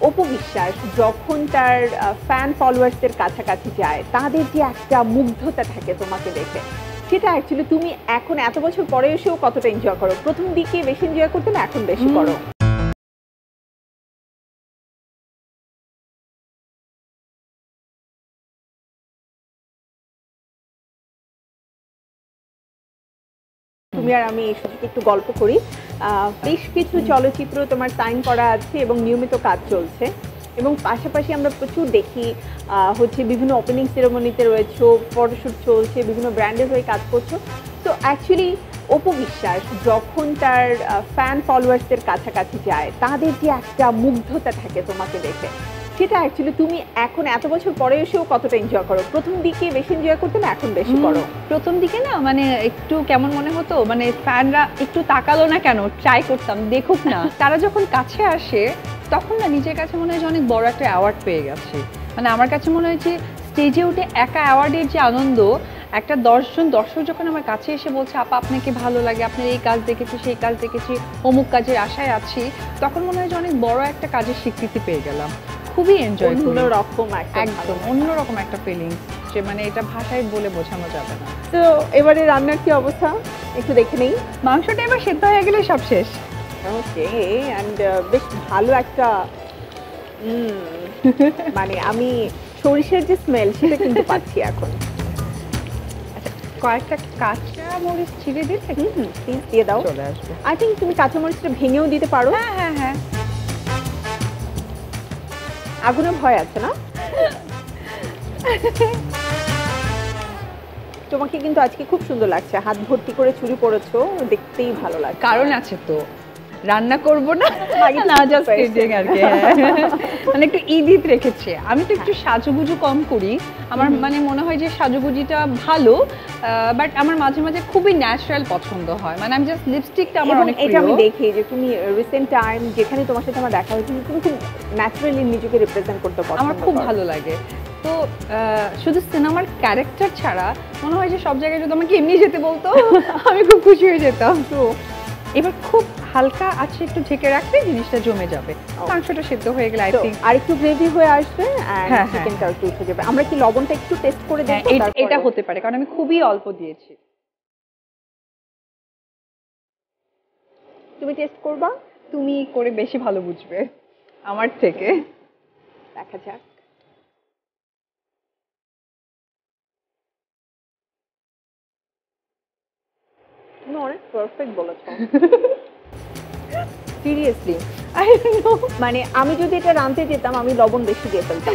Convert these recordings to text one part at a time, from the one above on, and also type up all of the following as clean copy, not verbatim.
অপু বিশ্বাস যখন তার ফ্যান ফলোয়ার্সদের কাছাকাছি যায়, তাদের যে একটা মুগ্ধতা থাকে তোমাকে দেখে, সেটা অ্যাকচুয়ালি তুমি এখন এত বছর পরে এসেও কতটা এনজয় করো? প্রথম দিকে বেশি এনজয় করতে না এখন বেশি করো? তুমি আর আমি এই সুযোগে একটু গল্প করি। বেশ কিছু চলচ্চিত্র তোমার সাইন করা আছে এবং নিয়মিত কাজ চলছে, এবং পাশাপাশি আমরা প্রচুর দেখি হচ্ছে বিভিন্ন ওপেনিং সেরেমনিতে রয়েছে, ফটোশ্যুট চলছে, বিভিন্ন ব্র্যান্ডের হয়ে কাজ করছো। তো অ্যাকচুয়ালি অপু বিশ্বাস যখন তার ফ্যান ফলোয়ার্সদের কাছাকাছি যায়, তাদের যে একটা মুগ্ধতা থাকে তোমাকে দেখে, সেটা অ্যাকচুয়ালি তুমি এখন এত বছর পরে এসেও কতটা এনজয় করো? প্রথম দিকে বেশি এনজয় করতে না এখন বেশি করো? প্রথম দিকে না মানে একটু কেমন মনে হতো, মানে ফ্যানরা একটু তাকালো না কেন, ট্রাই করতাম দেখুক না। তারা যখন কাছে আসে তখন না নিজের কাছে মনে হয় যে অনেক বড় একটা অ্যাওয়ার্ড পেয়ে গেছে। মানে আমার কাছে মনে হয় যে স্টেজে উঠে একা অ্যাওয়ার্ডের যে আনন্দ, একটা 10 জন দর্শক যখন আমার কাছে এসে বলছে আপা আপনাকে ভালো লাগে, আপনার এই কাজ দেখেছি সেই কাজ দেখেছি, অমুক কাজের আশায় আছি, তখন মনে হয় যে অনেক বড় একটা কাজের স্বীকৃতি পেয়ে গেলাম। খুবই এনজয় করি, অন্যরকম একদম অন্যরকম একটা ফিলিংস, যে মানে এটা ভাষায় বলে বোঝানো যাবে না। তো এবারে রান্নার কি অবস্থা একটু দেখে নেই। মাংসটা এবার সেদ্ধ হয়ে গেলে সব শেষ। ওকে, অ্যান্ড বেশ ভালো একটা মানে আমি সরিষার যে স্মেল সেটা কিন্তু পাচ্ছি এখন। আচ্ছা, কয়েকটা কাঁচা মরিচ ছিঁড়ে দিলে প্লিজ দিয়ে দাও। চলে আসবে। আই থিঙ্ক তুমি কাঁচা মরিচটা ভেঙেও দিতে পারো। হ্যাঁ হ্যাঁ হ্যাঁ, আগুনের ভয় আছে না? তোমাকে কিন্তু আজকে খুব সুন্দর লাগছে, হাত ভর্তি করে চুড়ি পরেছো, দেখতেই ভালো লাগছে। কারণ আছে তো, রান্না করবো না না জাস্ট কিডিং আর কি। মানে একটু ঈদ রেখেছে, আমি তো একটু সাজুগুজু কম করি। আমার মানে মনে হয় যে সাজুগুজিটা ভালো, বাট আমার মাঝে মাঝে খুবই ন্যাচারাল পছন্দ হয়। মানে আমি জাস্ট লিপস্টিকটা আমার অনেক প্রিয়। এটা আমি দেখি যে তুমি রিসেন্ট টাইম যেখানে তোমার সাথে আমার দেখা হয়েছে, তুমি খুব ন্যাচারালি নিজেকে রিপ্রেজেন্ট করতে পছন্দ করো। আমার খুব ভালো লাগে। তো শুধু সিনেমার ক্যারেক্টার ছাড়া মনে হয় যে সব জায়গায় যদি আমাকে এমনি যেতে বলতো আমি খুব খুশি হয়ে যেতাম। তো এবার খুব হালকা আছে একটু ঢেকে রাখলে জিনিসটা জমে যাবে, মাংসটা সেদ্ধ হয়ে গেলে আই থিংক আর একটু গ্রেভি হয়ে আসবে, এন্ড চিকেনটা একটু উঠে যাবে। আমরা কি লবণটা একটু টেস্ট করে দেখব? এটা হতে পারে, কারণ আমি খুবই অল্প দিয়েছি। তুমি টেস্ট করবা? তুমি করে বেশি ভালো বুঝবে আমার থেকে। দেখা যাক। তুমি অনেক পারফেক্ট বলেছো। সিরিয়াসলি মানে আমি যদি এটা রাঁধতে যেতাম আমি লবণ বেশি দিয়ে ফেলতাম,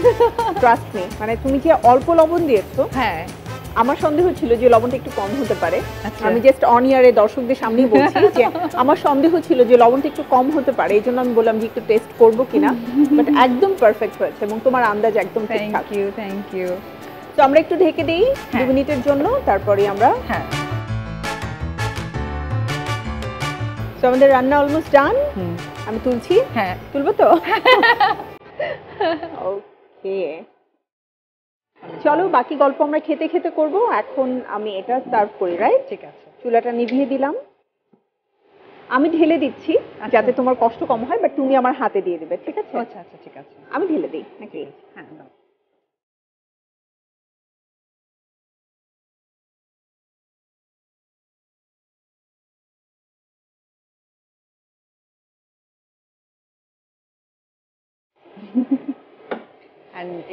ট্রাস্ট মি। মানে তুমি যে অল্প লবণ দিয়েছো, হ্যাঁ আমার সন্দেহ ছিল যে লবণটা একটু কম হতে পারে। আমি জাস্ট অন ইয়ারে দর্শকদের সামনেই বলছি যে আমার সন্দেহ ছিল যে লবণটা একটু কম হতে পারে, এই জন্য আমি বললাম যে একটু টেস্ট করবো কিনা, বাট একদম পারফেক্ট হয়েছে এবং তোমার আন্দাজ একদম ঠিকঠাক। Thank you. তো আমরা একটু ঢেকে দিই 2 মিনিটের জন্য, তারপরে আমরা তো আমাদের রান্না অলমোস্ট ডান। আমি তুলছি। হ্যাঁ তুলবো তো? ওকে, চলো বাকি গল্প আমরা খেতে খেতে করব। এখন আমি এটা সার্ভ করি, রাইট? ঠিক আছে। চুলাটা নিভিয়ে দিলাম, আমি ঢেলে দিচ্ছি যাতে তোমার কষ্ট কম হয়, বাট তুমি আমার হাতে দিয়ে দিবে, ঠিক আছে? আচ্ছা আচ্ছা ঠিক আছে, আমি ঢেলে দিই নাকি? হ্যাঁ।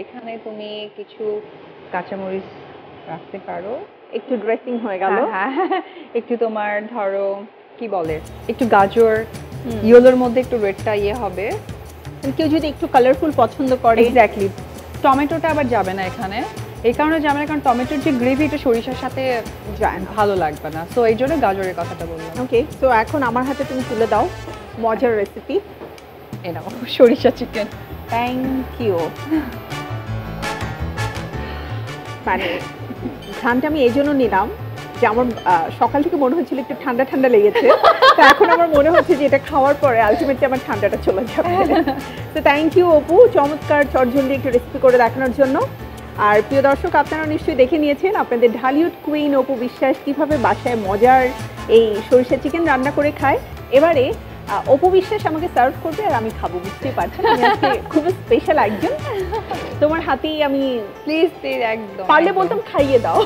এখানে তুমি কিছু কাঁচামরিচ রাখতে পারো, একটু ড্রেসিং হয়ে গেল। একটু তোমার ধরো কি বলে, একটু গাজর, ইয়েলোর মধ্যে একটু রেডটা ইয়ে হবে। কেউ যদি একটু কালারফুল পছন্দ করে, এক্স্যাক্টলি। টমেটোটা আবার যাবে না এখানে, এই কারণে যাবে না কারণ টমেটোর যে গ্রেভি এটা সরিষার সাথে ভালো লাগবে না, সো এই জন্য গাজরের কথাটা বললাম। ওকে, সো এখন আমার হাতে তুমি তুলে দাও মজার রেসিপি। এই নাও সরিষা চিকেন। Thank you. মানে ঘ্রাণটা আমি এই জন্য নিলাম যে আমার সকাল থেকে মনে হচ্ছিল একটু ঠান্ডা ঠান্ডা লেগেছে, তো এখন আমার মনে হচ্ছে যে এটা খাওয়ার পরে আলটিমেটলি আমার ঠান্ডাটা চলে যাবে। তো থ্যাংক ইউ অপু, চমৎকার চটজলদি একটু রেসিপি করে দেখানোর জন্য। আর প্রিয় দর্শক, আপনারা নিশ্চয়ই দেখে নিয়েছেন আপনাদের ঢালিউড কুইন অপু বিশ্বাস কীভাবে বাসায় মজার এই সরিষা চিকেন রান্না করে খায়। এবারে অপু বিশ্বাস আমাকে সার্ভ করবে আর আমি খাবো, বুঝতেই পারছেন আমি আজকে খুব স্পেশাল একজন। তোমার হাতেই আমি প্লিজ প্লিজ একদম পারলে বলতাম খাইয়ে দাও,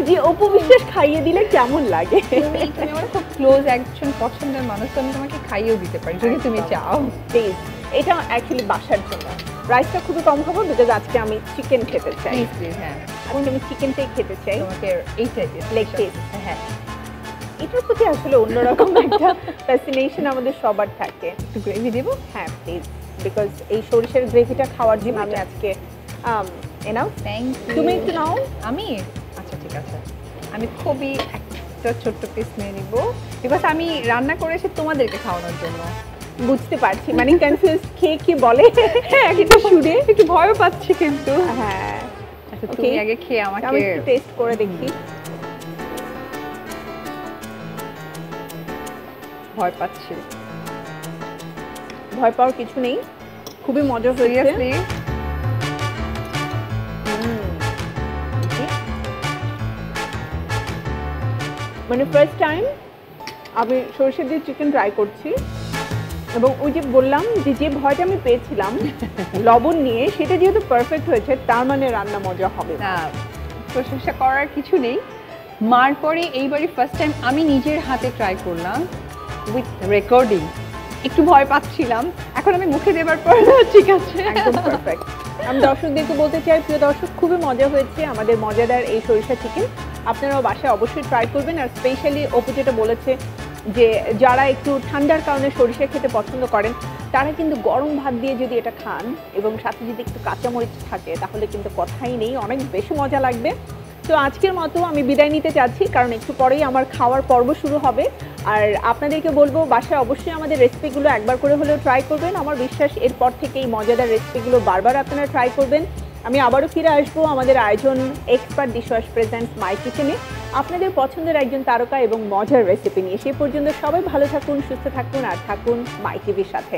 যে অপু বিশ্বাস খাইয়ে দিলে কেমন লাগে। তুমি আমার খুব ক্লোজ একজন পছন্দের মানুষ, তো আমি তোমাকে খাইয়েও দিতে পারি যদি তুমি চাও। প্লিজ, এটা অ্যাকচুয়ালি বাসার জন্য। রাইসটা খুবই কম খাবো বিকজ আজকে আমি চিকেন খেতে চাই। প্লিজ প্লিজ, হ্যাঁ আজকে আমি চিকেনটাই খেতে চাই, তোমাকে এইটাই লেগ পিস। হ্যাঁ, এটার প্রতি আসলে অন্যরকম একটা ফ্যাসিনেশন আমাদের সবার থাকে। একটু গ্রেভি দেবো। হ্যাঁ প্লিজ, বিকজ এই সরিষার গ্রেভিটা খাওয়ার জন্য আমি আজকে এনাও। Thank you. তুমি একটু নাও। আমি আচ্ছা ঠিক আছে, আমি খুবই একটা ছোট্ট পিস নিয়ে নিব বিকজ আমি রান্না করেছি তোমাদেরকে খাওয়ানোর জন্য। বুঝতে পারছি, মানে কনফিউজ খেয়ে কি বলে একটু শুনে একটু ভয় পাচ্ছি কিন্তু। হ্যাঁ আচ্ছা তুমি Okay. আগে খেয়ে আমি আমাকে একটু টেস্ট করে দেখি। ভয় পাচ্ছি ভয় পাওয়ার কিছু নেই, খুবই মজা হয়েছে। সিরিয়াসলি। মানে ফার্স্ট টাইম আমি সরষে দিয়ে চিকেন ট্রাই করছি, এবং ওই যে বললাম যে যে ভয়টা আমি পেয়েছিলাম লবণ নিয়ে, সেটা যেহেতু পারফেক্ট হয়েছে তার মানে রান্না মজা হবে। না, প্রশংসা করার কিছু নেই। মার পরে এইবারই ফার্স্ট টাইম আমি নিজের হাতে ট্রাই করলাম উইথ রেকর্ডিং। একটু ভয় পাচ্ছিলাম, এখন আমি মুখে দেবার পর ঠিক আছে একদম পারফেক্ট। আমি দর্শকদেরকে বলতে চাই, প্রিয় দর্শক, খুবই মজা হয়েছে আমাদের মজাদার এই সরিষা চিকেন। আপনারাও বাসায় অবশ্যই ট্রাই করবেন। আর স্পেশালি অপু যেটা বলেছে যে যারা একটু ঠান্ডার কারণে সরিষা খেতে পছন্দ করেন, তারা কিন্তু গরম ভাত দিয়ে যদি এটা খান এবং সাথে যদি একটু কাঁচামরিচ থাকে, তাহলে কিন্তু কথাই নেই, অনেক বেশি মজা লাগবে। তো আজকের মতো আমি বিদায় নিতে চাচ্ছি, কারণ একটু পরেই আমার খাওয়ার পর্ব শুরু হবে। আর আপনাদেরকে বলবো বাসায় অবশ্যই আমাদের রেসিপিগুলো একবার করে হলেও ট্রাই করবেন। আমার বিশ্বাস এরপর থেকে এই মজাদার রেসিপিগুলো বারবার আপনারা ট্রাই করবেন। আমি আবারও ফিরে আসবো আমাদের আয়োজন এক্সপার্ট ডিশওয়াশ প্রেজেন্টস মাই কিচেনে, আপনাদের পছন্দের একজন তারকা এবং মজার রেসিপি নিয়ে। সে পর্যন্ত সবাই ভালো থাকুন, সুস্থ থাকুন, আর থাকুন মাই টিভির সাথে।